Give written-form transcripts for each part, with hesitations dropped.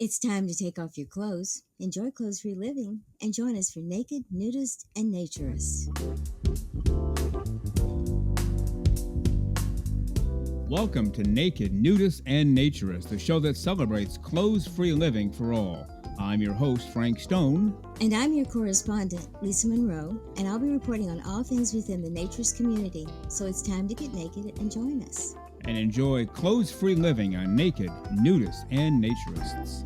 It's time to take off your clothes, enjoy clothes-free living, and join us for Naked, Nudist, and Naturist. Welcome to Naked, Nudists, and Naturists, the show that celebrates clothes-free living for all. I'm your host, Frank Stone. And I'm your correspondent, Lisa Monroe, and I'll be reporting on all things within the naturist community. So it's time to get naked and join us. And enjoy clothes-free living on Naked, Nudists, and Naturists.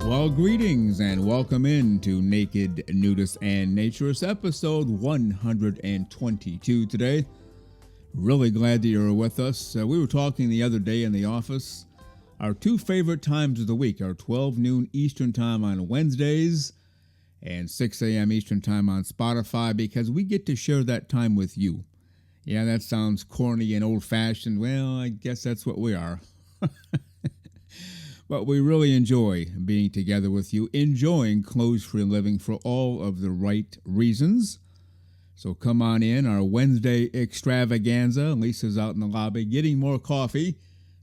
Well, greetings and welcome into Naked, Nudists, and Naturists, episode 122 today. Really glad that you're with us. We were talking the other day in the office. Our two favorite times of the week are 12 noon Eastern Time on Wednesdays and 6 a.m. Eastern Time on Spotify because we get to share that time with you. Yeah, that sounds corny and old-fashioned. Well, I guess that's what we are. But we really enjoy being together with you, enjoying clothes-free living for all of the right reasons. So come on in, our Wednesday extravaganza. Lisa's out in the lobby getting more coffee.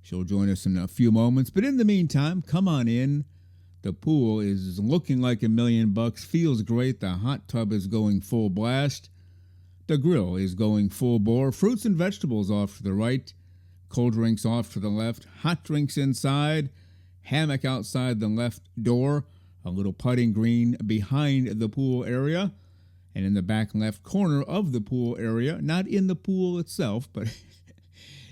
She'll join us in a few moments. But in the meantime, come on in. The pool is looking like $1 million, feels great. The hot tub is going full blast. The grill is going full bore. Fruits and vegetables off to the right. Cold drinks off to the left. Hot drinks inside. Hammock outside the left door, a little putting green behind the pool area, and in the back left corner of the pool area, not in the pool itself, but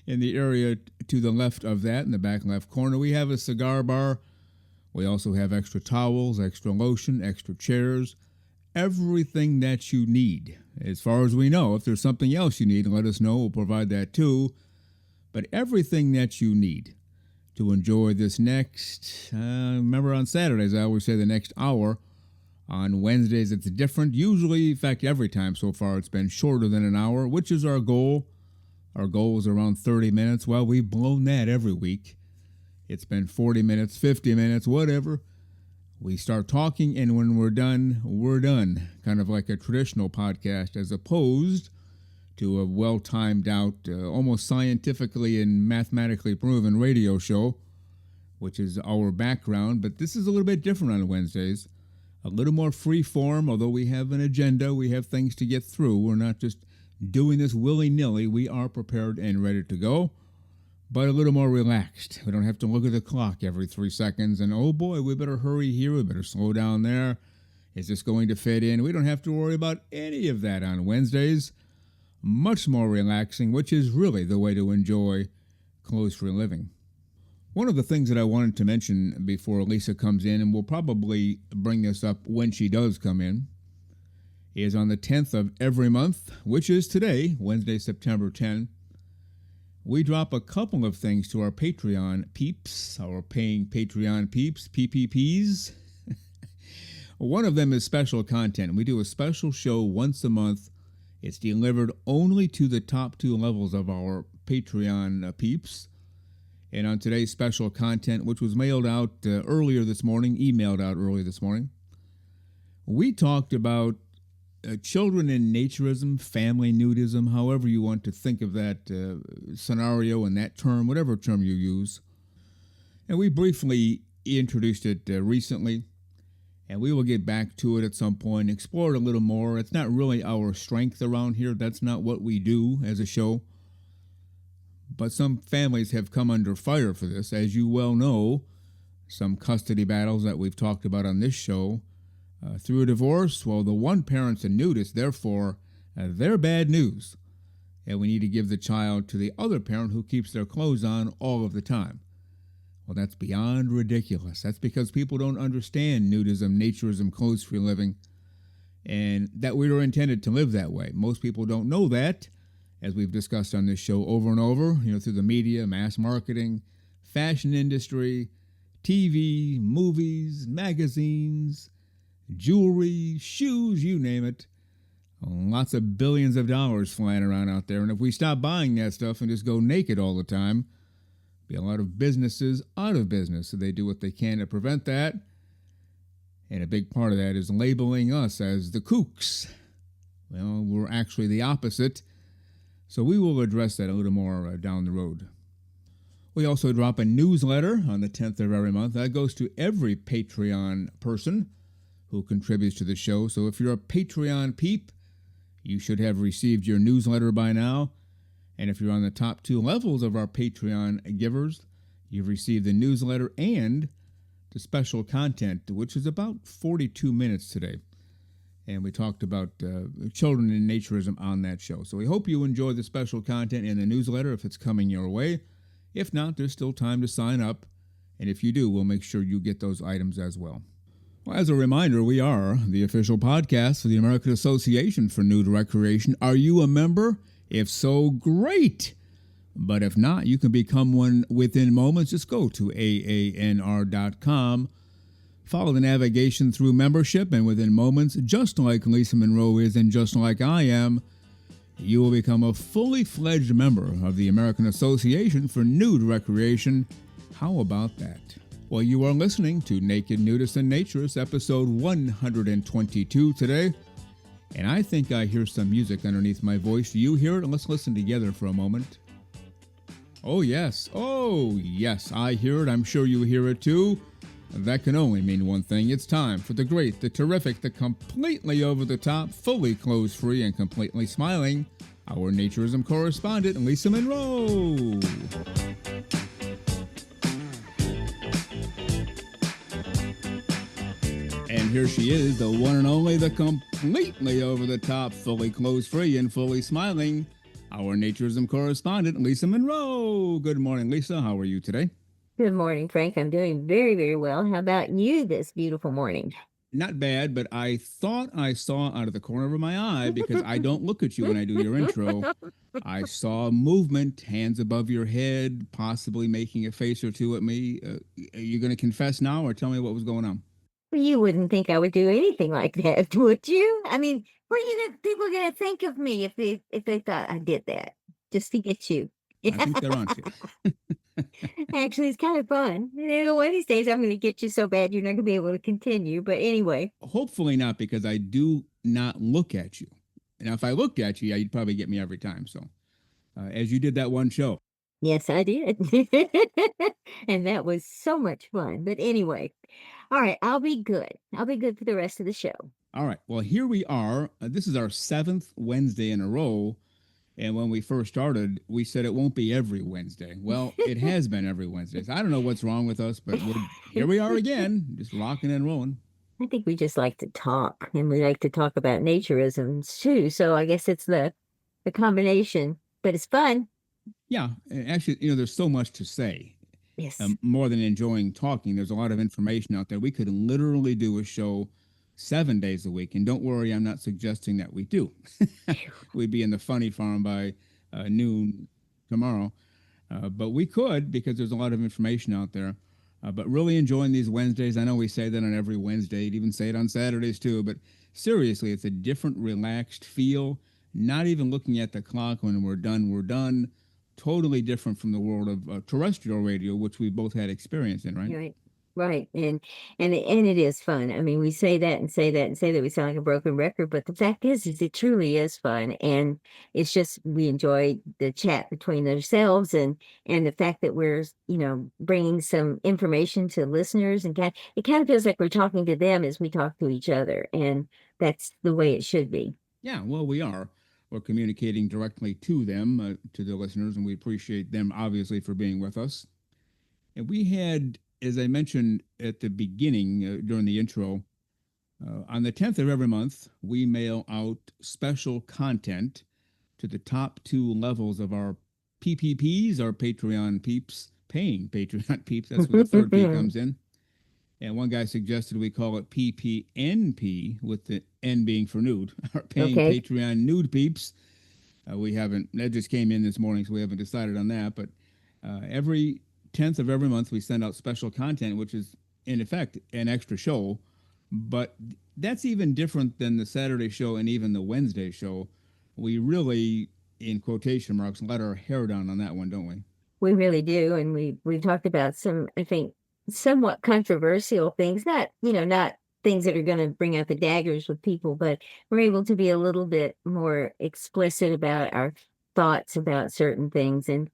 in the area to the left of that, in the back left corner, we have a cigar bar. We also have extra towels, extra lotion, extra chairs, everything that you need. As far as we know, if there's something else you need, let us know. We'll provide that too. But everything that you need to enjoy this next, remember on Saturdays, I always say the next hour. On Wednesdays, it's different. Usually, in fact, every time so far, it's been shorter than an hour, which is our goal. Our goal is around 30 minutes. Well, we've blown that every week. It's been 40 minutes, 50 minutes, whatever. We start talking, and when we're done, we're done. Kind of like a traditional podcast, as opposed to a well-timed out, almost scientifically and mathematically proven radio show, which is our background. But this is a little bit different on Wednesdays. A little more free form, although we have an agenda, we have things to get through. We're not just doing this willy-nilly. We are prepared and ready to go, but a little more relaxed. We don't have to look at the clock every 3 seconds and, oh boy, we better hurry here, we better slow down there. Is this going to fit in? We don't have to worry about any of that on Wednesdays. Much more relaxing, which is really the way to enjoy clothes-free living. One of the things that I wanted to mention before Lisa comes in, and we'll probably bring this up when she does come in, is on the 10th of every month, which is today, Wednesday, September 10, we drop a couple of things to our Patreon peeps, our paying Patreon peeps, PPPs. One of them is special content. We do a special show once a month. It's delivered only to the top 2 levels of our Patreon peeps. And on today's special content, which was mailed out earlier this morning, emailed out earlier this morning, we talked about children in naturism, family nudism, however you want to think of that scenario and that term, whatever term you use. And we briefly introduced it recently. And we will get back to it at some point, explore it a little more. It's not really our strength around here. That's not what we do as a show. But some families have come under fire for this. As you well know, some custody battles that we've talked about on this show. Through a divorce, well, the one parent's a nudist, therefore, they're bad news. And we need to give the child to the other parent who keeps their clothes on all of the time. Well, that's beyond ridiculous. That's because people don't understand nudism, naturism, clothes-free living, and that we were intended to live that way. Most people don't know that, as we've discussed on this show over and over, through the media, mass marketing, fashion industry, TV, movies, magazines, jewelry, shoes, you name it. Lots of billions of dollars flying around out there, and if we stop buying that stuff and just go naked all the time, be a lot of businesses out of business, so they do what they can to prevent that. And a big part of that is labeling us as the kooks. Well, we're actually the opposite, so we will address that a little more down the road. We also drop a newsletter on the 10th of every month. That goes to every Patreon person who contributes to the show. So if you're a Patreon peep, you should have received your newsletter by now. And if you're on the top 2 levels of our Patreon givers, you've received the newsletter and the special content, which is about 42 minutes today. And we talked about children and naturism on that show. So we hope you enjoy the special content in the newsletter if it's coming your way. If not, there's still time to sign up. And if you do, we'll make sure you get those items as well. Well, as a reminder, we are the official podcast for the American Association for Nude Recreation. Are you a member? If so, great. But if not, you can become one within moments. Just go to AANR.com. Follow the navigation through membership, and within moments, just like Lisa Monroe is and just like I am, you will become a fully fledged member of the American Association for Nude Recreation. How about that? Well, you are listening to Naked Nudists and Naturists, episode 122 today. And I think I hear some music underneath my voice. Do you hear it? Let's listen together for a moment. Oh, yes. Oh, yes, I hear it. I'm sure you hear it too. That can only mean one thing. It's time for the great, the terrific, the completely over-the-top, fully clothes-free, and completely smiling, our Naturism correspondent, Lisa Monroe. And here she is, the one and only, the completely over-the-top, fully clothes-free, and fully smiling, our Naturism correspondent, Lisa Monroe. Good morning, Lisa. How are you today? Good morning, Frank. I'm doing very, very well. How about you this beautiful morning? Not bad, but I thought I saw out of the corner of my eye, because I don't look at you when I do your intro. I saw movement, hands above your head, possibly making a face or two at me. Are you going to confess now or tell me what was going on? You wouldn't think I would do anything like that, would you? I mean, what are people gonna think of me if they thought I did that just to get you? I think they're on to you. Actually, it's kind of fun. One of these days, I'm going to get you so bad you're not going to be able to continue. But anyway. Hopefully not, because I do not look at you. Now, if I looked at you, you'd probably get me every time. So, as you did that one show. Yes, I did. And that was so much fun. But anyway, all right, I'll be good. I'll be good for the rest of the show. All right. Well, here we are. This is our 7th Wednesday in a row. And when we first started, we said it won't be every Wednesday. Well, it has been every Wednesday. So I don't know what's wrong with us, but here we are again, just rocking and rolling. I think we just like to talk, and we like to talk about naturisms too. So I guess it's the combination, but it's fun. Yeah. Actually, there's so much to say. Yes. More than enjoying talking, there's a lot of information out there. We could literally do a show 7 days a week. And don't worry, I'm not suggesting that we do. We'd be in the funny farm by noon tomorrow. But we could, because there's a lot of information out there. But really enjoying these Wednesdays. I know we say that on every Wednesday. You'd even say it on Saturdays too. But seriously, it's a different, relaxed feel. Not even looking at the clock when we're done, we're done. Totally different from the world of terrestrial radio, which we both had experience in, right? Right. And it is fun. I mean, we say that and say that and say that we sound like a broken record, but the fact is it truly is fun. And it's just, we enjoy the chat between ourselves and the fact that we're, bringing some information to listeners, and it kind of feels like we're talking to them as we talk to each other. And that's the way it should be. Yeah, well, we are. We're communicating directly to them, to the listeners, and we appreciate them, obviously, for being with us. And we had, as I mentioned at the beginning, during the intro, on the 10th of every month, we mail out special content to the top 2 levels of our PPPs, our Patreon peeps, paying Patreon peeps. That's where the third P comes in. And one guy suggested we call it PPNP, with the N being for nude, our paying Patreon nude peeps. That just came in this morning, so we haven't decided on that. But every 10th of every month, we send out special content, which is, in effect, an extra show. But that's even different than the Saturday show and even the Wednesday show. We really, in quotation marks, let our hair down on that one, don't we? We really do. And we've talked about some, I think, somewhat controversial things, not things that are going to bring out the daggers with people, but we're able to be a little bit more explicit about our thoughts about certain things. And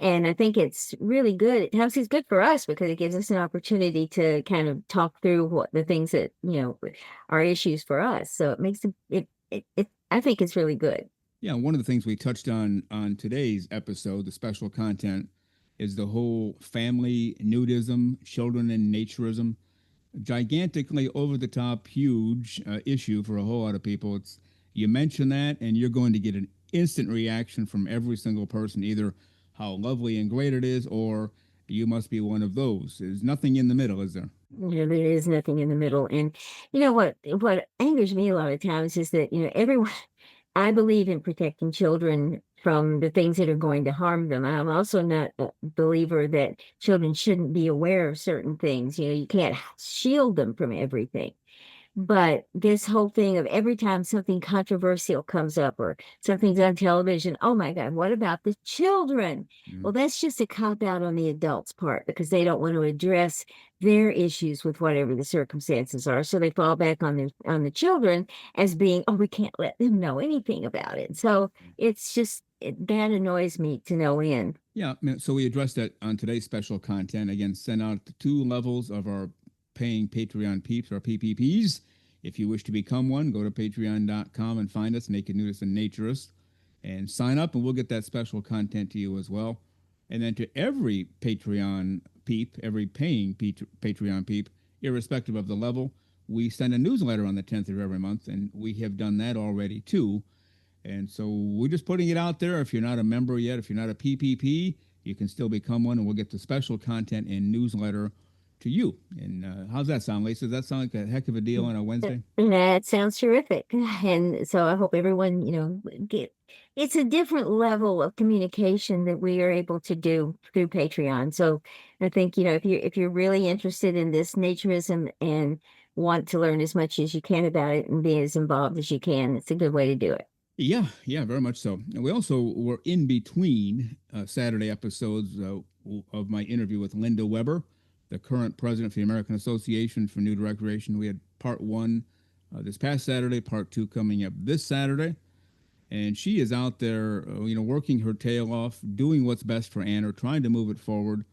I think it's really good. It helps it's good for us because it gives us an opportunity to kind of talk through what the things that, are issues for us. So it makes it I think it's really good. Yeah, one of the things we touched on today's episode, the special content, is the whole family nudism, children and naturism, gigantically over the top, huge issue for a whole lot of people. It's you mention that, and you're going to get an instant reaction from every single person, either how lovely and great it is, or you must be one of those. There's nothing in the middle, is there? There is nothing in the middle. And what angers me a lot of times is that, everyone I believe in protecting children from the things that are going to harm them. I'm also not a believer that children shouldn't be aware of certain things. You can't shield them from everything. But this whole thing of every time something controversial comes up or something's on television, oh my God, what about the children? Mm. Well, that's just a cop out on the adults' part because they don't want to address their issues with whatever the circumstances are. So they fall back on the children as being, oh, we can't let them know anything about it. So it's just that annoys me to no end. Yeah, so we addressed that on today's special content. Again, send out the two levels of our paying Patreon peeps, or PPPs. If you wish to become one, go to patreon.com and find us, Naked Nudists and Naturists, and sign up, and we'll get that special content to you as well. And then to every Patreon peep, every paying Patreon peep, irrespective of the level, we send a newsletter on the 10th of every month, and we have done that already too. And so we're just putting it out there. If you're not a member yet, if you're not a PPP, you can still become one, and we'll get the special content and newsletter to you. And how's that sound, Lisa? Does that sound like a heck of a deal on a Wednesday? That sounds terrific. And so I hope everyone, get it's a different level of communication that we are able to do through Patreon. So I think, if you're really interested in this naturism and want to learn as much as you can about it and be as involved as you can, it's a good way to do it. Yeah, very much so. And we also were in between Saturday episodes of my interview with Linda Weber, the current president for the American Association for Nude Recreation. We had part one this past Saturday, part two coming up this Saturday. And she is out there, working her tail off, doing what's best for Anna, trying to move it forward.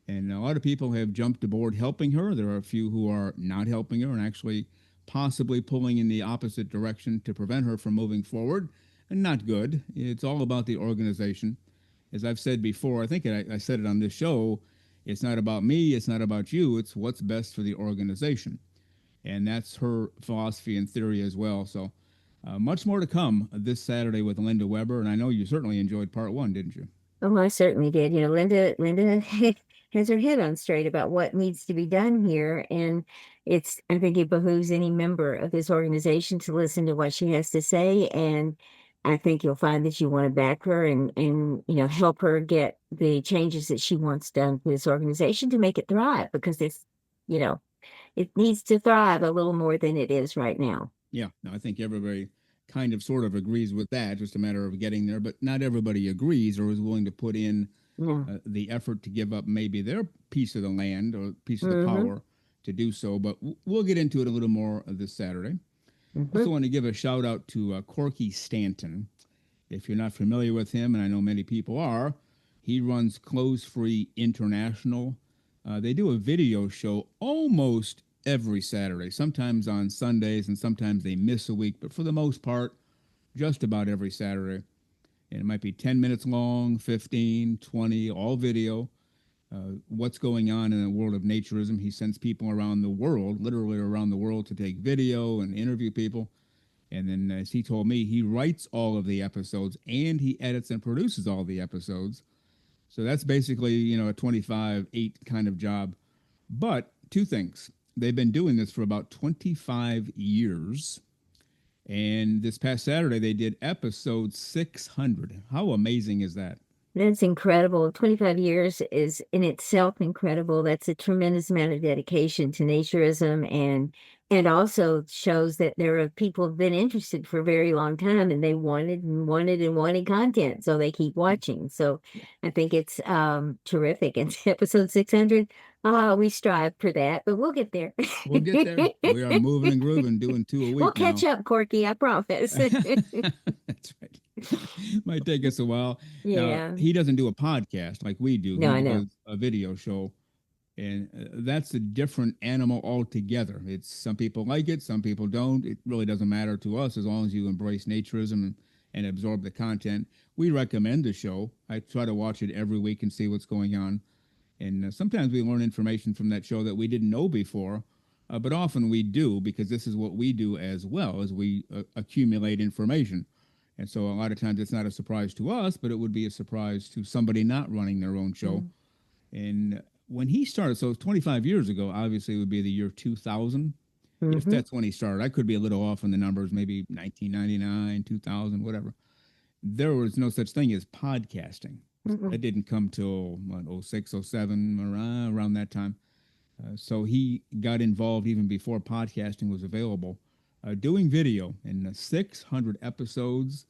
And a lot of people have jumped aboard helping her. There are a few who are not helping her and actually possibly pulling in the opposite direction to prevent her from moving forward. And not good. It's all about the organization. As I've said before, I think I said it on this show, it's not about me, it's not about you, it's what's best for the organization. And that's her philosophy and theory as well. So much more to come this Saturday with Linda Weber. And I know you certainly enjoyed part one, didn't you? Oh, I certainly did. Linda has her head on straight about what needs to be done here. And I think it behooves any member of this organization to listen to what she has to say. And I think you'll find that you want to back her and help her get the changes that she wants done for this organization to make it thrive because it needs to thrive a little more than it is right now. Yeah, no, I think everybody kind of sort of agrees with that, just a matter of getting there, but not everybody agrees or is willing to put in the effort to give up maybe their piece of the land or piece of the power to do so. But we'll get into it a little more this Saturday. I also want to give a shout out to Corky Stanton. If you're not familiar with him, and I know many people are, he runs Clothes Free International. They do a video show almost every Saturday, sometimes on Sundays, and sometimes they miss a week, but for the most part, just about every Saturday. And it might be 10 minutes long, 15, 20, all video. What's going on in the world of naturism. He sends people around the world, literally around the world, to take video and interview people. And then, as he told me, he writes all of the episodes and he edits and produces all the episodes. So that's basically, a 25/8 kind of job. But two things. They've been doing this for about 25 years. And this past Saturday, they did episode 600. How amazing is that? That's incredible. 25 years is in itself incredible. That's a tremendous amount of dedication to naturism and also shows that there are people who've been interested for a very long time and they wanted and wanted and wanted content. So they keep watching. So I think it's terrific. And episode 600, We strive for that, but we'll get there. We'll get there. We are moving and grooving, doing 2 a We'll week catch now. up, Corky, I promise. That's right. Might take us a while. Now, Yeah. he doesn't do a podcast like we do. No, He I does know. a video show, and that's a different animal altogether. It's some people like it, some people don't. It really doesn't matter to us as long as you embrace naturism and absorb the content. We recommend the show. I try to watch it every week and see what's going on. And sometimes we learn information from that show that we didn't know before, but often we do because this is what we do as well as we accumulate information. And so a lot of times it's not a surprise to us, but it would be a surprise to somebody not running their own show. And when he started, so 25 years ago, obviously it would be the year 2000. If Mm-hmm. that's when he started, I could be a little off on the numbers, maybe 1999, 2000, whatever. There was no such thing as podcasting. Mm-hmm. That didn't come till what, 06, 07, around that time. So he got involved even before podcasting was available, doing video in 600 episodes.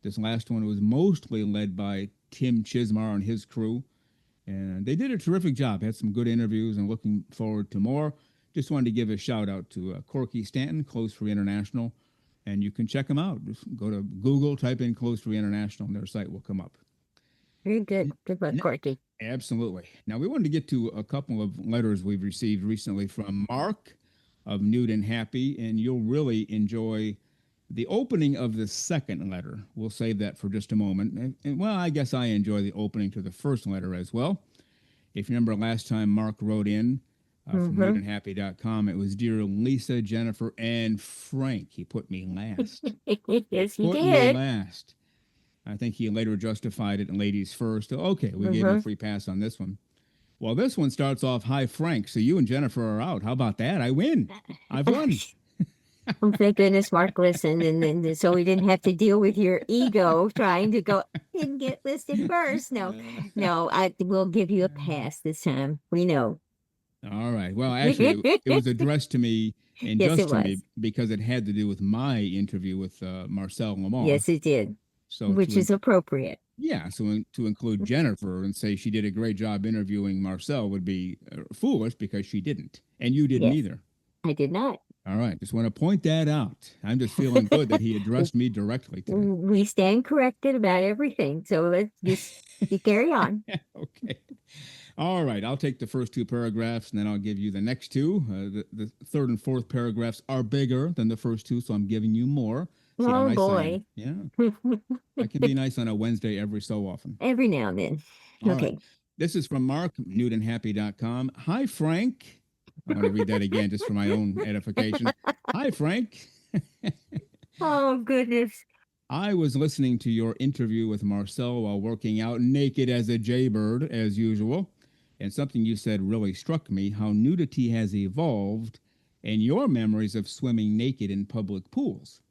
This last one was mostly led by Tim Chismar and his crew. And they did a terrific job, had some good interviews, and looking forward to more. Just wanted to give a shout out to Corky Stanton, Close Free International, and you can check them out. Just go to Google, type in Close Free International, and their site will come up. Very good. Good luck, N- Corky. Absolutely. Now, we wanted to get to a couple of letters we've received recently from Mark of Nude and Happy, and you'll really enjoy the opening of the second letter. We'll save that for just a moment. Well, I guess I enjoy the opening to the first letter as well. If you remember last time Mark wrote in from Mm-hmm. nudeandhappy.com, it was Dear Lisa, Jennifer, and Frank. He put me last. Yes, he Put me did. last. I think he later justified it in ladies first. Okay, we gave him a Mm-hmm. free pass on this one. Well, this one starts off, Hi, Frank. So you and Jennifer are out. How about that? I win. I've won. Oh, thank goodness Mark listened, and then so we didn't have to deal with your ego trying to go. Didn't get listed first. No, no, I will give you a pass this time. We know. All right. Well, actually, it was addressed to me and Yes, just it to me was. because it had to do with my interview with Marcel Lamar. Yes, it did, So which is appropriate. yeah, so to include Jennifer and say she did a great job interviewing Marcel would be foolish because she didn't, and you didn't Yes, either. I did not. All right, just want to point that out. I'm just feeling good that he addressed me directly today. We stand corrected about everything. So let's just you carry on. Okay. All right, I'll take the first 2 paragraphs and then I'll give you the next 2. The third and fourth paragraphs are bigger than the first 2, so I'm giving you more. See how Oh nice I am? boy. Yeah, I can be nice on a Wednesday every so often. Every now and then. All right. Okay. This is from Mark, nudeandhappy.com. Hi, Frank. I want to read that again just for my own edification. Hi, Frank. Oh goodness. I was listening to your interview with Marcel while working out naked as a jaybird, as usual. And something you said really struck me, how nudity has evolved and your memories of swimming naked in public pools.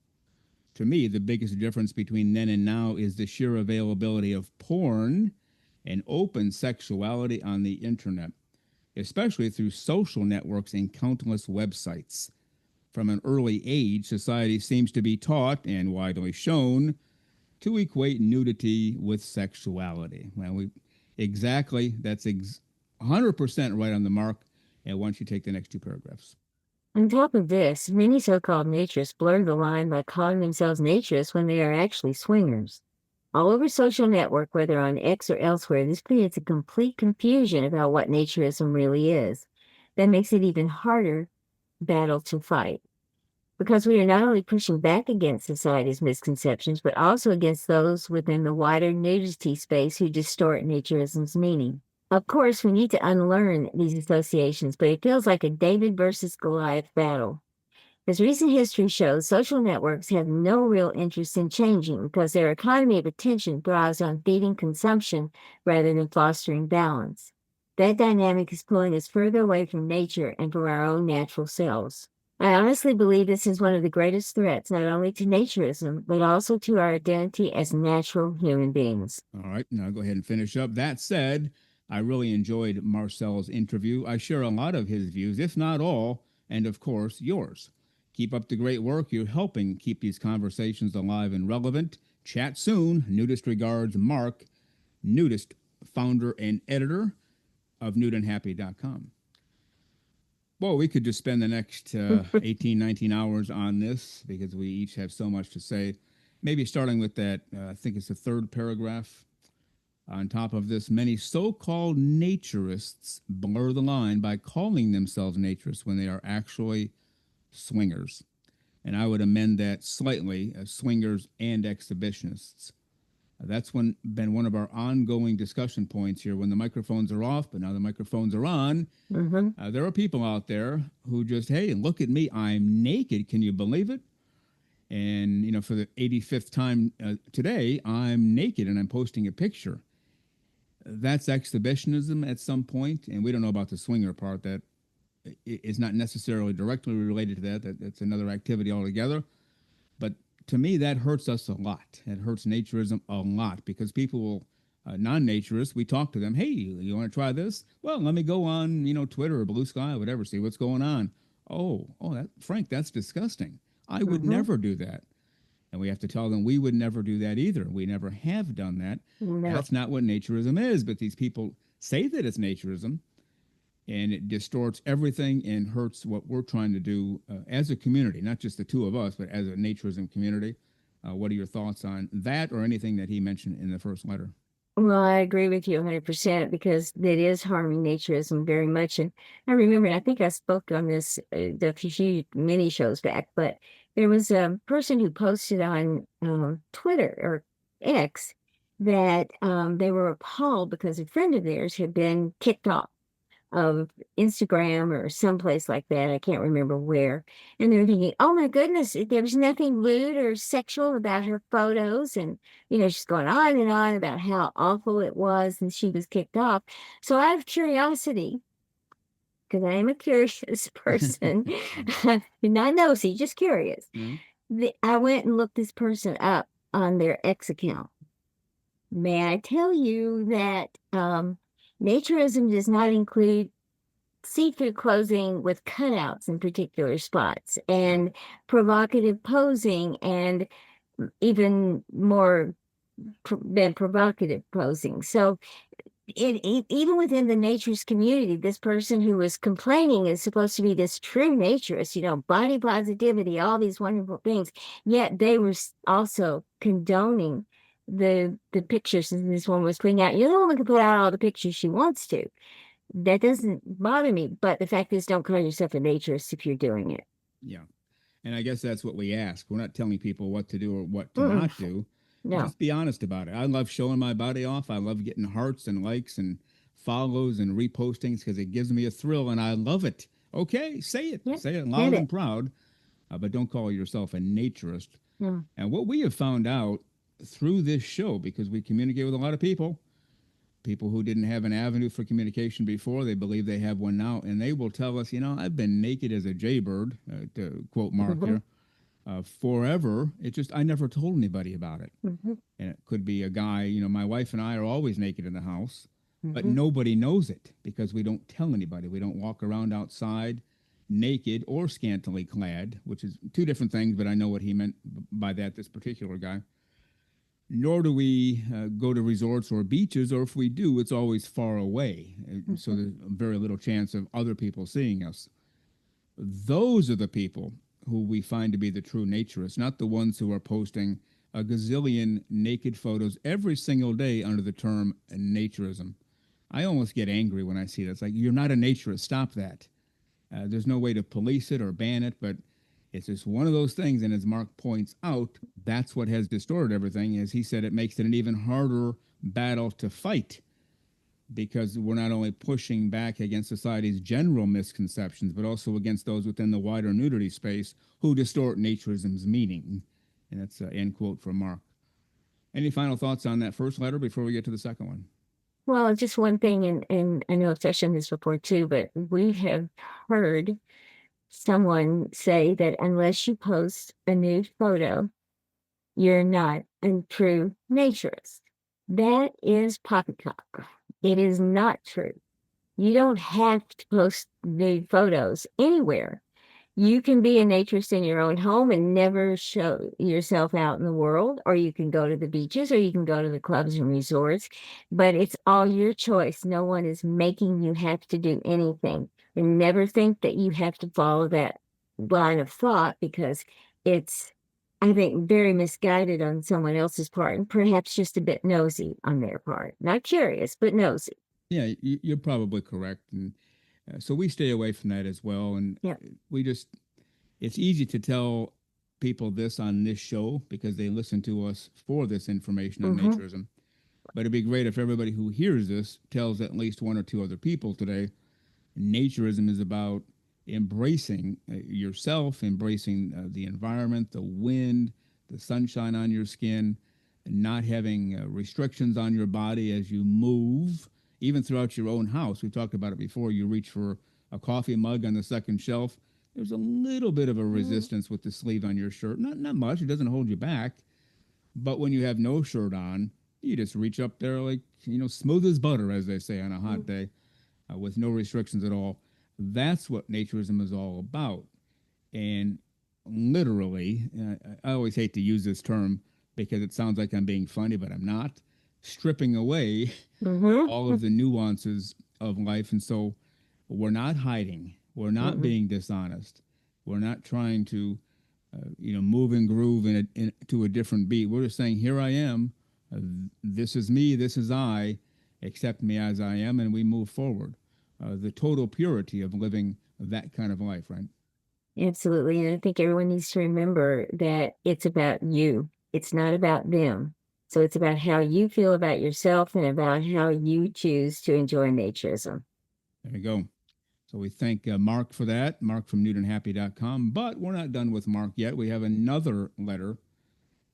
To me, the biggest difference between then and now is the sheer availability of porn and open sexuality on the internet, especially through social networks and countless websites. From an early age, society seems to be taught and widely shown to equate nudity with sexuality. Well, that's 100% right on the mark. And once you take the next 2 paragraphs. On top of this, many so-called naturists blur the line by calling themselves naturists when they are actually swingers. All over social network, whether on X or elsewhere, this creates a complete confusion about what naturism really is. That makes it even harder battle to fight. Because we are not only pushing back against society's misconceptions, but also against those within the wider nudity space who distort naturism's meaning. Of course, we need to unlearn these associations, but it feels like a David versus Goliath battle. As recent history shows, social networks have no real interest in changing because their economy of attention thrives on feeding consumption rather than fostering balance. That dynamic is pulling us further away from nature and from our own natural selves. I honestly believe this is one of the greatest threats, not only to naturism, but also to our identity as natural human beings. All right, now go ahead and finish up. That said, I really enjoyed Marcel's interview. I share a lot of his views, if not all, and of course, yours. Keep up the great work. You're helping keep these conversations alive and relevant. Chat soon. Nudist regards, Mark, Nudist founder and editor of nudeandhappy.com. Well, we could just spend the next 18, 19 hours on this because we each have so much to say. Maybe starting with that, I think it's the third paragraph. On top of this, many so called naturists blur the line by calling themselves naturists when they are actually swingers. And I would amend that slightly as swingers and exhibitionists. That's been one of our ongoing discussion points here when the microphones are off, but now the microphones are on. Mm-hmm. There are people out there who just, hey, look at me, I'm naked. Can you believe it? And, you know, for the 85th time today, I'm naked and I'm posting a picture. That's exhibitionism at some point, and we don't know about the swinger part. That is not necessarily directly related to that. That's another activity altogether. But to me, that hurts us a lot. It hurts naturism a lot because people will, non-naturists, we talk to them. Hey, you want to try this? Well, let me go on, you know, Twitter or Blue Sky or whatever, see what's going on. Frank, that's disgusting. I would Mm-hmm. never do that. And we have to tell them we would never do that either. We never have done that. No. That's not what naturism is. But these people say that it's naturism, and it distorts everything and hurts what we're trying to do as a community, not just the two of us, but as a naturism community. What are your thoughts on that or anything that he mentioned in the first letter? Well, I agree with you 100% because it is harming naturism very much. And I remember, I think I spoke on this a few many shows back, but there was a person who posted on Twitter or X that they were appalled because a friend of theirs had been kicked off of Instagram or someplace like that. I can't remember where. And they're thinking, oh my goodness, there was nothing lewd or sexual about her photos. And, you know, she's going on and on about how awful it was and she was kicked off. So out of curiosity, because I am a curious person, not nosy, just curious, I went and looked this person up on their X account. May I tell you that naturism does not include see-through clothing with cutouts in particular spots and provocative posing and even more than provocative posing. So even within the naturist community, this person who was complaining is supposed to be this true naturist, you know, body positivity, all these wonderful things. Yet they were also condoning the pictures that this woman was putting out. You know, the woman can put out all the pictures she wants to. That doesn't bother me, but the fact is, don't call yourself a naturist if you're doing it. Yeah. And I guess that's what we ask. We're not telling people what to do or what to Mm-mm. not do. No. Just be honest about it. I love showing my body off. I love getting hearts and likes and follows and repostings because it gives me a thrill and I love it. Okay, say it. Yeah, say it loud and proud, but don't call yourself a naturist. Mm. And what we have found out through this show, because we communicate with a lot of people who didn't have an avenue for communication before, they believe they have one now, and they will tell us, you know, I've been naked as a jaybird, to quote Mark here, forever. It just, I never told anybody about it. And it could be a guy, you know, my wife and I are always naked in the house, but nobody knows it because we don't tell anybody. We don't walk around outside naked or scantily clad, which is two different things, but I know what he meant by that, this particular guy. Nor do we go to resorts or beaches, or if we do, it's always far away. So there's very little chance of other people seeing us. Those are the people who we find to be the true naturists, not the ones who are posting a gazillion naked photos every single day under the term naturism. I almost get angry when I see that. It's like, you're not a naturist. Stop that. There's no way to police it or ban it, but it's just one of those things, and as Mark points out, that's what has distorted everything. As he said, it makes it an even harder battle to fight because we're not only pushing back against society's general misconceptions, but also against those within the wider nudity space who distort naturism's meaning. And that's an end quote from Mark. Any final thoughts on that first letter before we get to the second one? Well, just one thing, and I know I've touched on this before too, but we have heard someone say that unless you post a nude photo, you're not a true naturist. That is poppycock. It is not true. You don't have to post nude photos anywhere. You can be a naturist in your own home and never show yourself out in the world, or you can go to the beaches, or you can go to the clubs and resorts, but it's all your choice. No one is making you have to do anything. And never think that you have to follow that line of thought, because it's, I think, very misguided on someone else's part, and perhaps just a bit nosy on their part. Not curious, but nosy. Yeah, you're probably correct. And so we stay away from that as well. And Yeah. we just, it's easy to tell people this on this show because they listen to us for this information on Mhm. naturism. But it'd be great if everybody who hears this tells at least one or two other people today. Naturism is about embracing yourself, embracing the environment, the wind, the sunshine on your skin, not having restrictions on your body as you move, even throughout your own house. We talked about it before. You reach for a coffee mug on the second shelf. There's a little bit of a resistance with the sleeve on your shirt. Not much. It doesn't hold you back. But when you have no shirt on, you just reach up there like, smooth as butter, as they say on a hot day, with no restrictions at all. That's what naturism is all about. And literally, I always hate to use this term because it sounds like I'm being funny, but I'm not, stripping away all of the nuances of life. And so we're not hiding. We're not being dishonest. We're not trying to, move and groove to a different beat. We're just saying, here I am. This is me. This is I. Accept me as I am, and we move forward. The total purity of living that kind of life, right? Absolutely. And I think everyone needs to remember that it's about you. It's not about them. So it's about how you feel about yourself and about how you choose to enjoy naturism. There you go. So we thank Mark for that, Mark from nudeandhappy.com. But we're not done with Mark yet. We have another letter.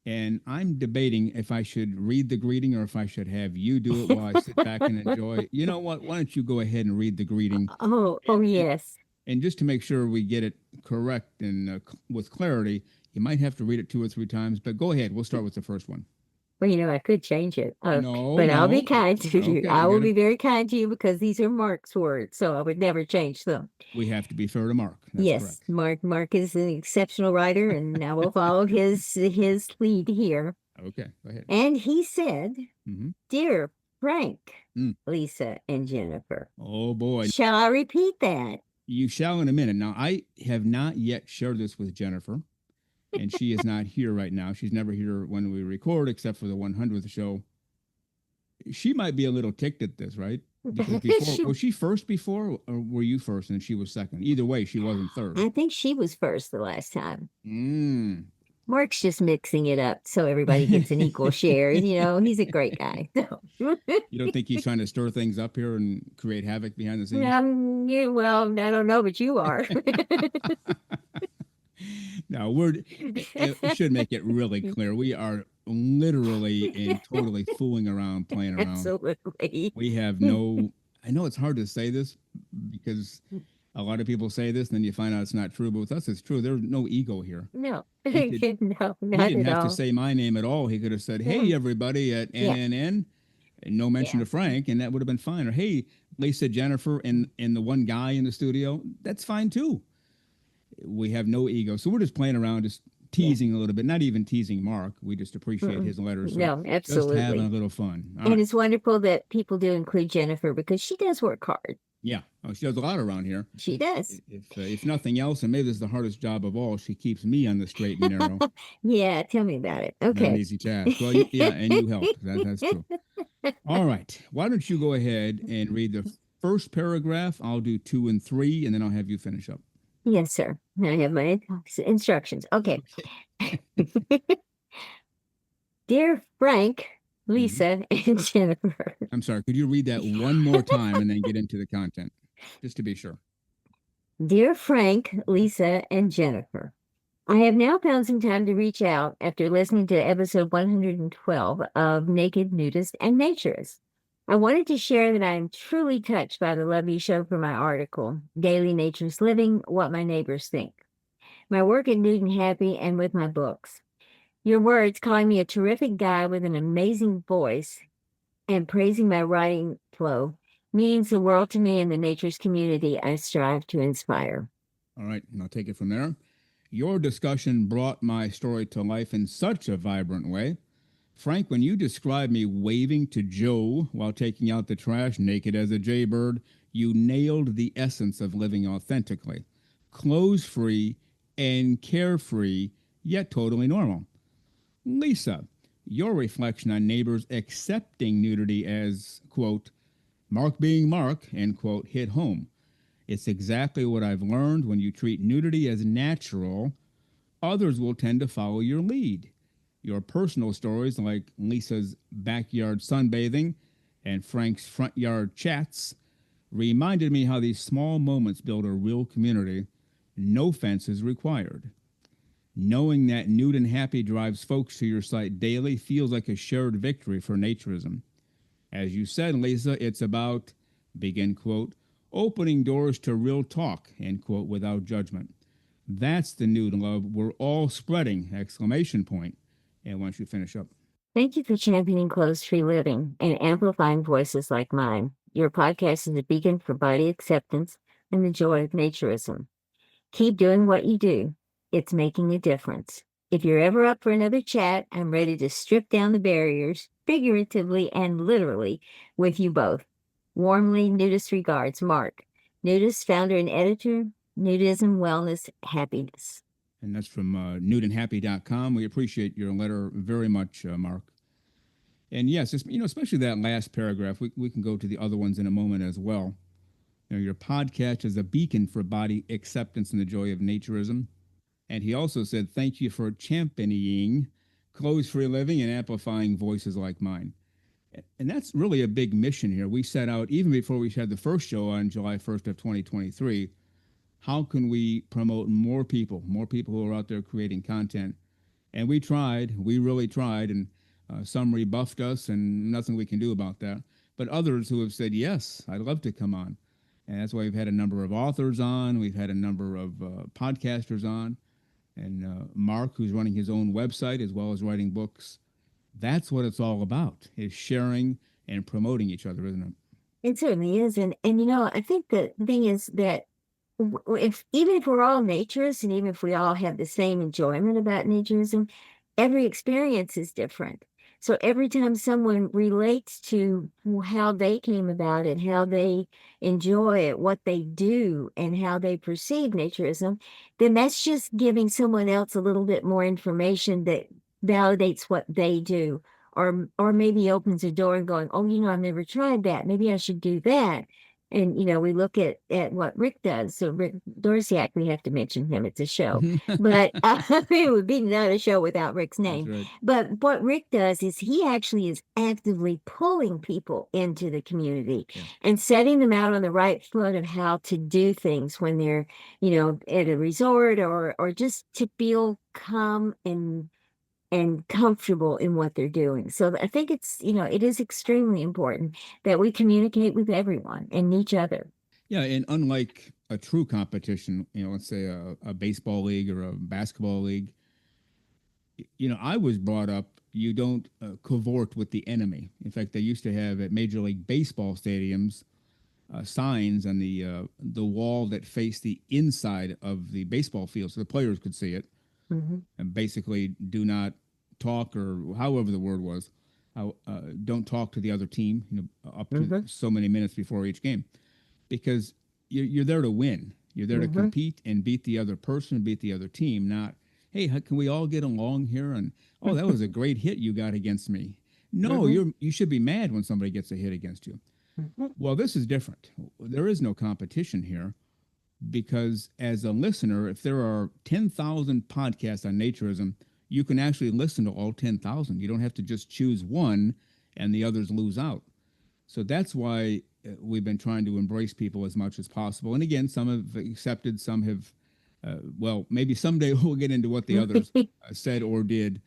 And I'm debating if I should read the greeting or if I should have you do it while I sit back and enjoy. You know what? Why don't you go ahead and read the greeting? Oh, yes. And just to make sure we get it correct and with clarity, you might have to read it 2 or 3 times. But go ahead. We'll start with the first one. Well, I could change it. No, but I'll be no. kind to you. Okay, I will be very kind to you because these are Mark's words, so I would never change them. We have to be fair to Mark. That's Yes, correct. Mark is an exceptional writer, and I will follow his lead here. Okay, go ahead. And he said, "Dear Frank, Lisa, and Jennifer." Oh boy. Shall I repeat that? You shall in a minute. Now, I have not yet shared this with Jennifer, and she is not here right now. She's never here when we record, except for the 100th show. She might be a little ticked at this, right? Because before, was she first before, or were you first and she was second? Either way, she wasn't third. I think she was first the last time. Mark's just mixing it up so everybody gets an equal share. He's a great guy. You don't think he's trying to stir things up here and create havoc behind the scenes? Well, I don't know, but you are. Now, we should make it really clear. We are literally and totally fooling around, playing around. Absolutely. We have no, I know it's hard to say this because a lot of people say this and then you find out it's not true, but with us it's true. There's no ego here. No, no, not he didn't at have all. to say my name at all. He could have said, hey, everybody at NNN, and no mention of Frank, and that would have been fine. Or, hey, Lisa, Jennifer, and the one guy in the studio. That's fine too. We have no ego. So we're just playing around, just teasing a little bit, not even teasing Mark. We just appreciate his letters. So no, absolutely. Just having a little fun. And it's wonderful that people do include Jennifer because she does work hard. Yeah. She does a lot around here. She does. If nothing else, and maybe this is the hardest job of all, she keeps me on the straight and narrow. Yeah, tell me about it. Okay. Not an easy task. Well, and you helped. That's true. All right. Why don't you go ahead and read the first paragraph? I'll do 2 and 3, and then I'll have you finish up. Yes, sir. I have my instructions. Okay. Dear Frank, Lisa, and Jennifer. I'm sorry. Could you read that one more time and then get into the content, just to be sure? Dear Frank, Lisa, and Jennifer, I have now found some time to reach out after listening to episode 112 of Naked, Nudist, and Naturist. I wanted to share that I am truly touched by the love you showed for my article, Daily Naturist Living, What My Neighbors Think, my work at Nude and Happy, and with my books. Your words calling me a terrific guy with an amazing voice and praising my writing flow means the world to me and the naturist community I strive to inspire. All right, and I'll take it from there. Your discussion brought my story to life in such a vibrant way. Frank, when you described me waving to Joe while taking out the trash naked as a jaybird, You nailed the essence of living authentically, clothes free and carefree, yet totally normal. Lisa, your reflection on neighbors accepting nudity as, quote, Mark being Mark, end quote, hit home. It's exactly what I've learned. When you treat nudity as natural, others will tend to follow your lead. Your personal stories, like Lisa's backyard sunbathing and Frank's front yard chats, reminded me how these small moments build a real community. No fences required. Knowing that Nude and Happy drives folks to your site daily feels like a shared victory for naturism. As you said, Lisa, it's about, begin quote, opening doors to real talk, end quote, without judgment. That's the nude love we're all spreading, exclamation point. And once you finish up. Thank you for championing clothes-free living and amplifying voices like mine. Your podcast is a beacon for body acceptance and the joy of naturism. Keep doing what you do. It's making a difference. If you're ever up for another chat, I'm ready to strip down the barriers, figuratively and literally, with you both. Warmly, Nudist regards, Mark. Nudist founder and editor, Nudism, Wellness, Happiness. And that's from nudeandhappy.com. We appreciate your letter very much, Mark. And yes, especially that last paragraph. We can go to the other ones in a moment as well. Your podcast is a beacon for body acceptance and the joy of naturism. And he also said, thank you for championing clothes-free living and amplifying voices like mine. And that's really a big mission here. We set out, even before we had the first show on July 1st of 2023, how can we promote more people who are out there creating content? And we really tried, and some rebuffed us, and nothing we can do about that. But others who have said, yes, I'd love to come on. And that's why we've had a number of authors on. We've had a number of podcasters on. And Mark, who's running his own website as well as writing books. That's what it's all about, is sharing and promoting each other, isn't it? It certainly is. And I think the thing is that even if we're all naturists and even if we all have the same enjoyment about naturism, every experience is different. So every time someone relates to how they came about it, how they enjoy it, what they do, and how they perceive naturism, then that's just giving someone else a little bit more information that validates what they do, or maybe opens a door and going, oh, I've never tried that. Maybe I should do that. And, we look at what Rick does. So Rick Dorsiak, we have to mention him. It's a show. But it would be not a show without Rick's name. Right. But what Rick does is he actually is actively pulling people into the community and setting them out on the right foot of how to do things when they're, at a resort or just to feel calm and comfortable in what they're doing. So I think it's, it is extremely important that we communicate with everyone and each other. Yeah, and unlike a true competition, let's say a baseball league or a basketball league, I was brought up, you don't cavort with the enemy. In fact, they used to have at Major League Baseball stadiums signs on the wall that faced the inside of the baseball field so the players could see it. Mm-hmm. And basically, do not talk, or however the word was, don't talk to the other team, up to so many minutes before each game, because you're there to win. You're there to compete and beat the other person, beat the other team. Not, hey, can we all get along here? And oh, that was a great hit you got against me. No, you should be mad when somebody gets a hit against you. Well, this is different. There is no competition here. Because as a listener, if there are 10,000 podcasts on naturism, you can actually listen to all 10,000. You don't have to just choose one and the others lose out. So that's why we've been trying to embrace people as much as possible. And again, some have accepted, some have, maybe someday we'll get into what the others said or did.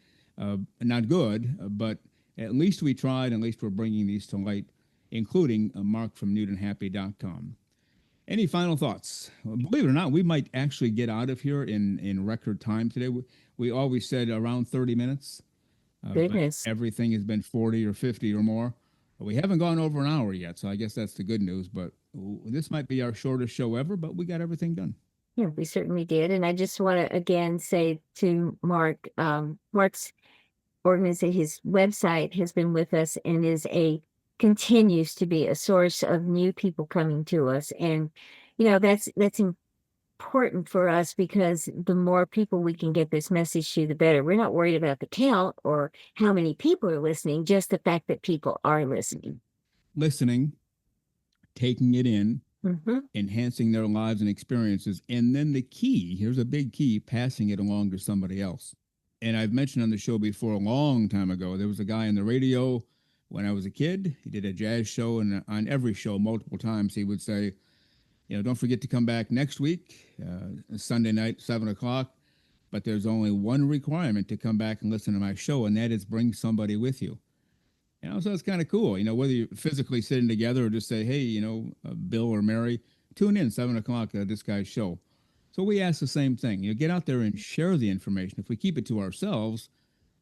Not good, but at least we tried. At least we're bringing these to light, including Mark from nudeandhappy.com. Any final thoughts? Believe it or not, we might actually get out of here in record time today. We always said around 30 minutes. Goodness. Everything has been 40 or 50 or more. We haven't gone over an hour yet, so I guess that's the good news. But this might be our shortest show ever, but we got everything done. Yeah, we certainly did. And I just want to again say to Mark, Mark's organization, his website has been with us and is a continues to be a source of new people coming to us. And, that's important for us because the more people we can get this message to, the better. We're not worried about the count or how many people are listening, just the fact that people are listening. Listening, taking it in, Mm-hmm. enhancing their lives and experiences, and then the key, here's a big key, passing it along to somebody else. And I've mentioned on the show before, a long time ago, there was a guy on the radio when I was a kid. He did a jazz show, and on every show, multiple times, he would say, don't forget to come back next week, Sunday night, 7 o'clock. But there's only one requirement to come back and listen to my show, and that is bring somebody with you. So it's kind of cool, whether you're physically sitting together or just say, hey, Bill or Mary, tune in 7 o'clock, this guy's show. So we ask the same thing. Get out there and share the information. If we keep it to ourselves,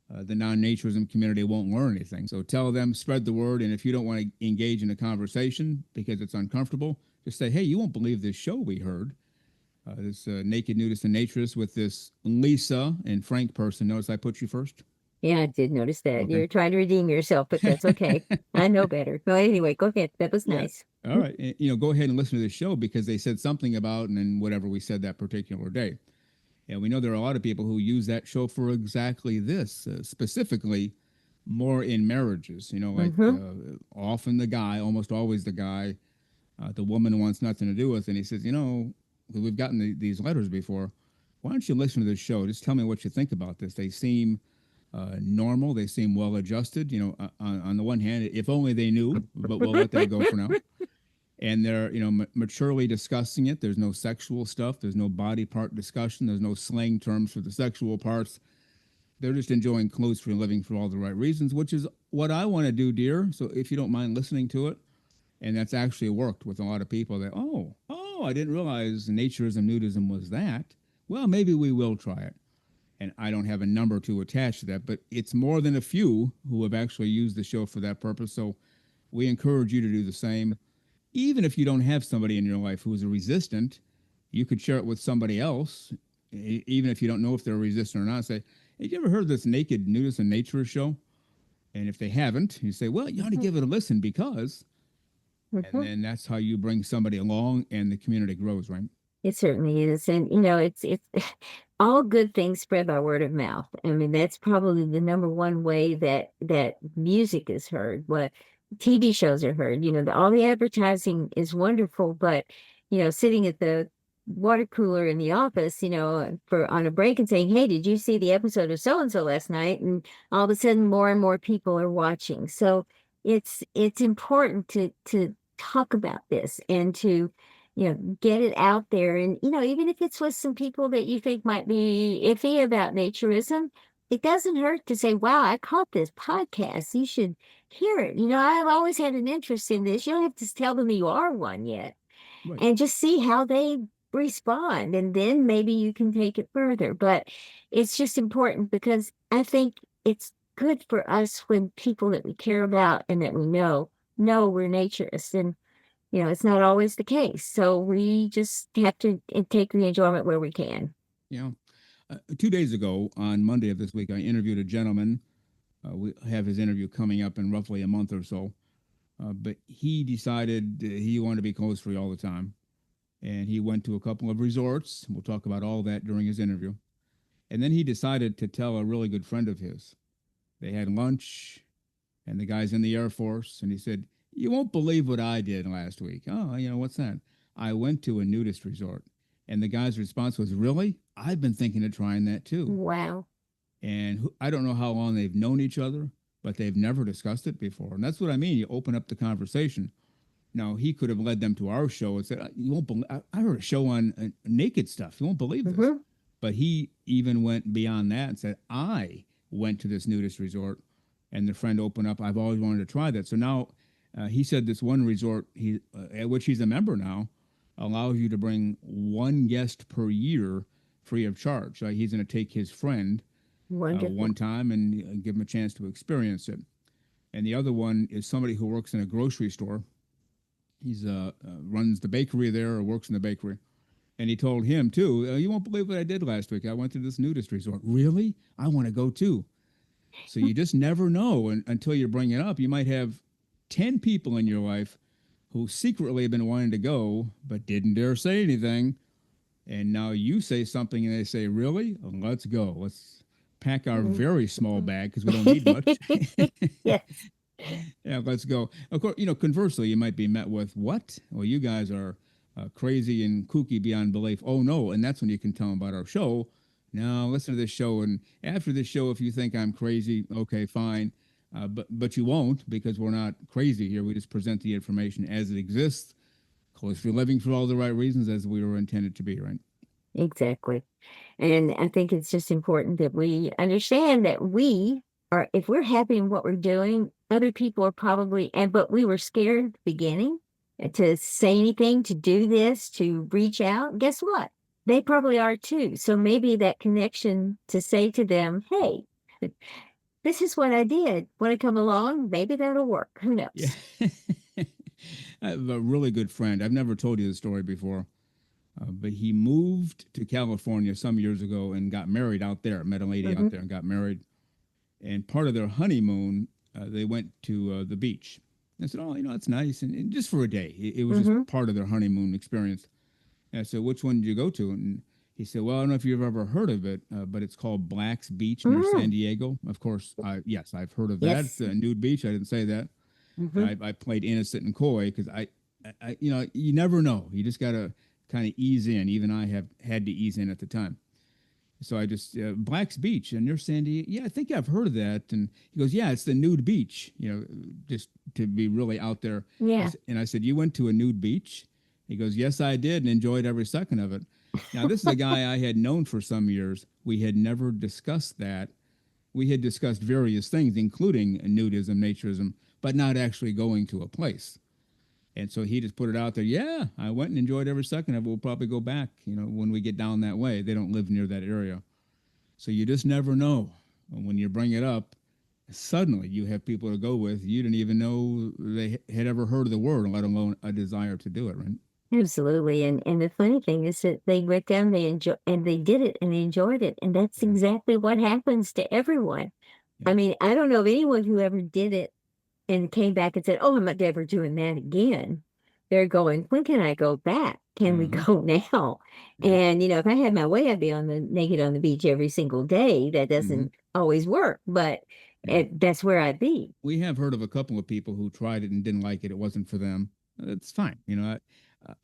the non-naturism community won't learn anything. So tell them, spread the word, and if you don't want to engage in a conversation because it's uncomfortable, just say, hey, you won't believe this show we heard. This Naked Nudist and Naturist with this Lisa and Frank person. Notice I put you first? Yeah, I did notice that. Okay. You're trying to redeem yourself, but that's okay. I know better. Well, anyway, go ahead. That was nice. All right. And, go ahead and listen to the show because they said something about and then whatever we said that particular day. And we know there are a lot of people who use that show for exactly this, specifically more in marriages. Often the guy, almost always the guy, the woman wants nothing to do with. And he says, we've gotten these letters before. Why don't you listen to this show? Just tell me what you think about this. They seem normal. They seem well adjusted. On the one hand, if only they knew, but we'll let that go for now. And they're, maturely discussing it. There's no sexual stuff. There's no body part discussion. There's no slang terms for the sexual parts. They're just enjoying clothes-free living for all the right reasons, which is what I want to do, dear. So if you don't mind listening to it, and that's actually worked with a lot of people that, I didn't realize naturism, nudism was that. Well, maybe we will try it. And I don't have a number to attach to that, but it's more than a few who have actually used the show for that purpose. So we encourage you to do the same. Even if you don't have somebody in your life who's a resistant, you could share it with somebody else, even if you don't know if they're resistant or not. Say, hey, you ever heard of this Naked Nudist and Naturist show? And if they haven't, you say, well, you ought to give it a listen because, and then that's how you bring somebody along and the community grows, right? It certainly is. And, it's all good things spread by word of mouth. I mean, that's probably the number one way that music is heard, what TV shows are heard. All the advertising is wonderful, but, sitting at the water cooler in the office, for on a break and saying, hey, did you see the episode of so-and-so last night? And all of a sudden more and more people are watching. So it's important to talk about this and to get it out there. And, even if it's with some people that you think might be iffy about naturism, it doesn't hurt to say, wow, I caught this podcast. You should hear it. I've always had an interest in this. You don't have to tell them you are one yet. Right. And just see how they respond. And then maybe you can take it further. But it's just important because I think it's good for us when people that we care about and that we know we're naturists. And it's not always the case. So we just have to take the enjoyment where we can. 2 days ago, on Monday of this week, I interviewed a gentleman. We have his interview coming up in roughly a month or so. But he decided he wanted to be clothes-free all the time. And he went to a couple of resorts. We'll talk about all that during his interview. And then he decided to tell a really good friend of his. They had lunch, and the guy's in the Air Force, and he said, you won't believe what I did last week. Oh, what's that? I went to a nudist resort. And the guy's response was, really? I've been thinking of trying that too. Wow. And I don't know how long they've known each other, but they've never discussed it before. And that's what I mean. You open up the conversation. Now, he could have led them to our show and said, you won't believe, I heard a show on naked stuff. You won't believe this. Mm-hmm. But he even went beyond that and said, I went to this nudist resort. And the friend opened up, I've always wanted to try that. So now, he said this one resort at which he's a member now allows you to bring one guest per year free of charge. He's going to take his friend one time and give him a chance to experience it. And the other one is somebody who works in a grocery store. He's runs the bakery there or works in the bakery. And he told him, too, you won't believe what I did last week. I went to this nudist resort. Really? I want to go, too. So you just never know until you bring it up. You might have 10 people in your life who secretly have been wanting to go but didn't dare say anything. And now you say something and they say, really? Let's go. Let's pack our very small bag because we don't need much. Yes. Yeah, let's go. Of course, conversely, you might be met with, what? Well, you guys are crazy and kooky beyond belief. Oh, no. And that's when you can tell them about our show. Now, listen to this show. And after this show, if you think I'm crazy, okay, fine. But you won't, because we're not crazy here. We just present the information as it exists, closely living for all the right reasons as we were intended to be, right? Exactly. And I think it's just important that we understand that if we're happy in what we're doing, other people are probably, but we were scared at the beginning to say anything, to do this, to reach out. Guess what? They probably are too. So maybe that connection to say to them, hey, this is what I did. Want to come along? Maybe that'll work. Who knows? Yeah. I have a really good friend. I've never told you the story before, but he moved to California some years ago and got married out there. Met a lady out there and got married. And part of their honeymoon, they went to the beach. I said, oh, that's nice. And just for a day. It was just part of their honeymoon experience. And I said, which one did you go to? And he said, well, I don't know if you've ever heard of it, but it's called Black's Beach near San Diego. Of course, yes, I've heard of that. It's a nude beach. I didn't say that. I played innocent and coy because I, you never know. You just got to kind of ease in. Even I have had to ease in at the time. So I just, Black's Beach and near San Diego. Yeah, I think I've heard of that. And he goes, yeah, it's the nude beach, just to be really out there. Yeah. And I said, you went to a nude beach? He goes, yes, I did, and enjoyed every second of it. Now, this is a guy I had known for some years. We had never discussed that. We had discussed various things, including nudism, naturism, but not actually going to a place. And so he just put it out there. Yeah, I went and enjoyed every second of it. We'll probably go back, when we get down that way. They don't live near that area. So you just never know. When you bring it up, suddenly you have people to go with. You didn't even know they had ever heard of the word, let alone a desire to do it, right? Absolutely. And the funny thing is that they went down, they did it and they enjoyed it. And that's exactly what happens to everyone. Yeah. I mean, I don't know of anyone who ever did it and came back and said, oh, I'm not ever doing that again. They're going, when can I go back? Can we go now? And, if I had my way, I'd be naked on the beach every single day. That doesn't always work, but that's where I'd be. We have heard of a couple of people who tried it and didn't like it. It wasn't for them. It's fine.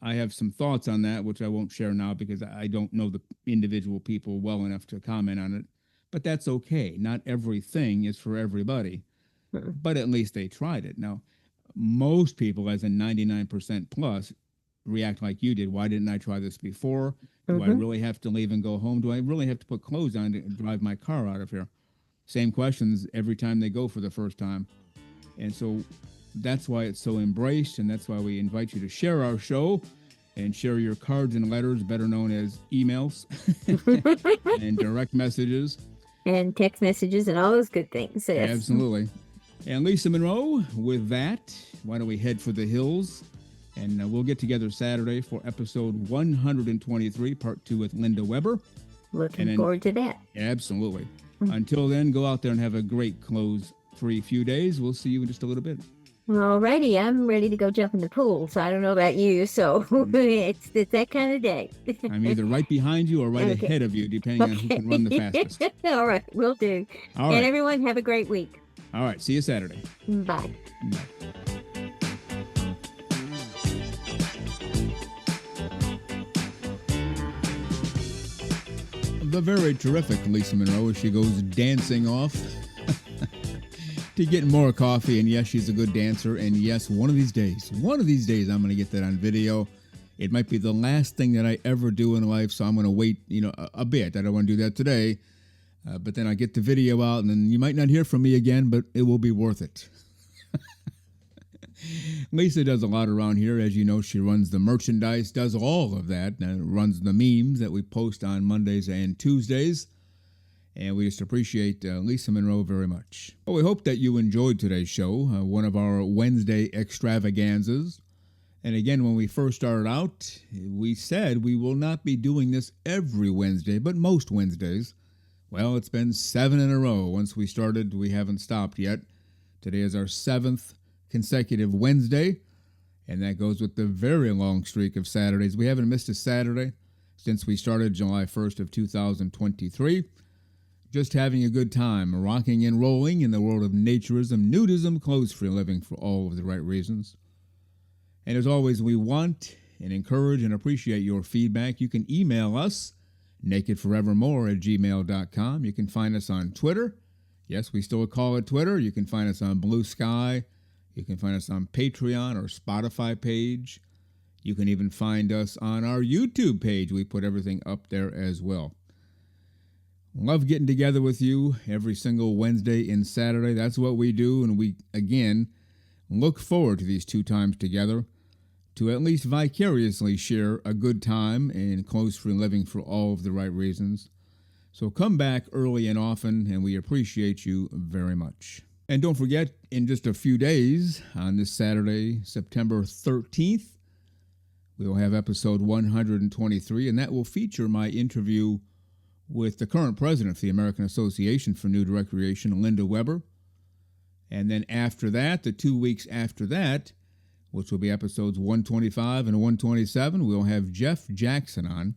I have some thoughts on that, which I won't share now because I don't know the individual people well enough to comment on it. But that's okay. Not everything is for everybody. But at least they tried it. Now, most people, as in 99% plus, react like you did. Why didn't I try this before? Do I really have to leave and go home? Do I really have to put clothes on to drive my car out of here? Same questions every time they go for the first time. And so that's why it's so embraced, and that's why we invite you to share our show and share your cards and letters, better known as emails, and direct messages. And text messages and all those good things. Yes. Absolutely. And Lisa Monroe, with that, why don't we head for the hills? And we'll get together Saturday for episode 123, part 2 with Linda Weber. Looking forward to that. Absolutely. Until then, go out there and have a great clothes-free few days. We'll see you in just a little bit. All righty. I'm ready to go jump in the pool, so I don't know about you. So it's that kind of day. I'm either right behind you or right ahead of you, depending on who can run the fastest. All right. Will do. All right. And everyone, have a great week. All right. See you Saturday. Bye. Bye. The very terrific Lisa Monroe as she goes dancing off to get more coffee. And yes, she's a good dancer. And yes, one of these days, I'm going to get that on video. It might be the last thing that I ever do in life, so I'm going to wait, a bit. I don't want to do that today. But then I get the video out, and then you might not hear from me again, but it will be worth it. Lisa does a lot around here. As you know, she runs the merchandise, does all of that, and runs the memes that we post on Mondays and Tuesdays. And we just appreciate Lisa Monroe very much. Well, we hope that you enjoyed today's show, one of our Wednesday extravaganzas. And again, when we first started out, we said we will not be doing this every Wednesday, but most Wednesdays. Well, it's been 7 in a row. Once we started, we haven't stopped yet. Today is our 7th consecutive Wednesday, and that goes with the very long streak of Saturdays. We haven't missed a Saturday since we started July 1st of 2023. Just having a good time, rocking and rolling in the world of naturism, nudism, clothes-free living for all of the right reasons. And as always, we want and encourage and appreciate your feedback. You can email us, nakedforevermore@gmail.com. You can find us on Twitter. Yes, we still call it Twitter. You can find us on Blue Sky. You can find us on Patreon or Spotify page. You can even find us on our YouTube page. We put everything up there as well. Love getting together with you every single Wednesday and Saturday. That's what we do, and we, again, look forward to these 2 times together to at least vicariously share a good time and clothes-free living for all of the right reasons. So come back early and often, and we appreciate you very much. And don't forget, in just a few days, on this Saturday, September 13th, we will have episode 123, and that will feature my interview with the current president of the American Association for Nude Recreation, Linda Weber. And then after that, the 2 weeks after that, which will be episodes 125 and 127, we'll have Jeff Jackson on.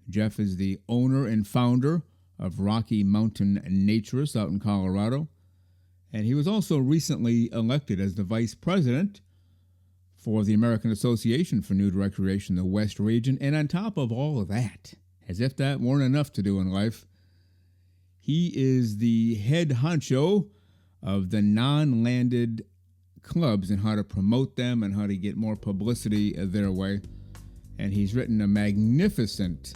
Jeff is the owner and founder of Rocky Mountain Naturists out in Colorado. And he was also recently elected as the vice president for the American Association for Nude Recreation, the West region. And on top of all of that, as if that weren't enough to do in life, he is the head honcho of the non-landed clubs and how to promote them and how to get more publicity their way. And he's written a magnificent,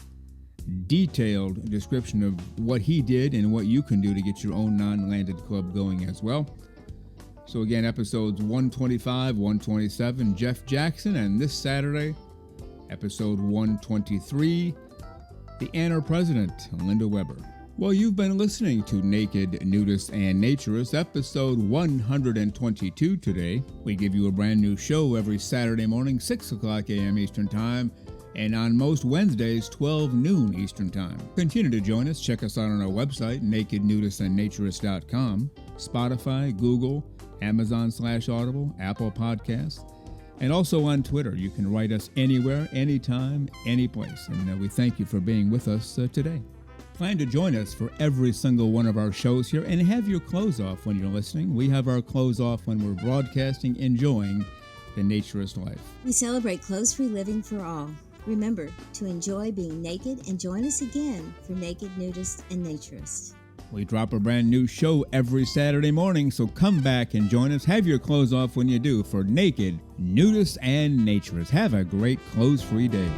detailed description of what he did and what you can do to get your own non-landed club going as well. So again, episodes 125, 127, Jeff Jackson, and this Saturday, episode 123, the Anna President, Linda Weber. Well, you've been listening to Naked, Nudists, and Naturists, episode 122 today. We give you a brand new show every Saturday morning, 6 o'clock a.m. Eastern Time, and on most Wednesdays, 12 noon Eastern Time. Continue to join us. Check us out on our website, nakednudistandnaturist.com, Spotify, Google, Amazon/Audible, Apple Podcasts, and also on Twitter. You can write us anywhere, anytime, any place. And we thank you for being with us today. Plan to join us for every single one of our shows here and have your clothes off when you're listening. We have our clothes off when we're broadcasting, enjoying the naturist life. We celebrate clothes-free living for all. Remember to enjoy being naked and join us again for Naked, Nudist, and Naturist. We drop a brand new show every Saturday morning, so come back and join us. Have your clothes off when you do for Naked, Nudists, and Naturists. Have a great clothes-free day.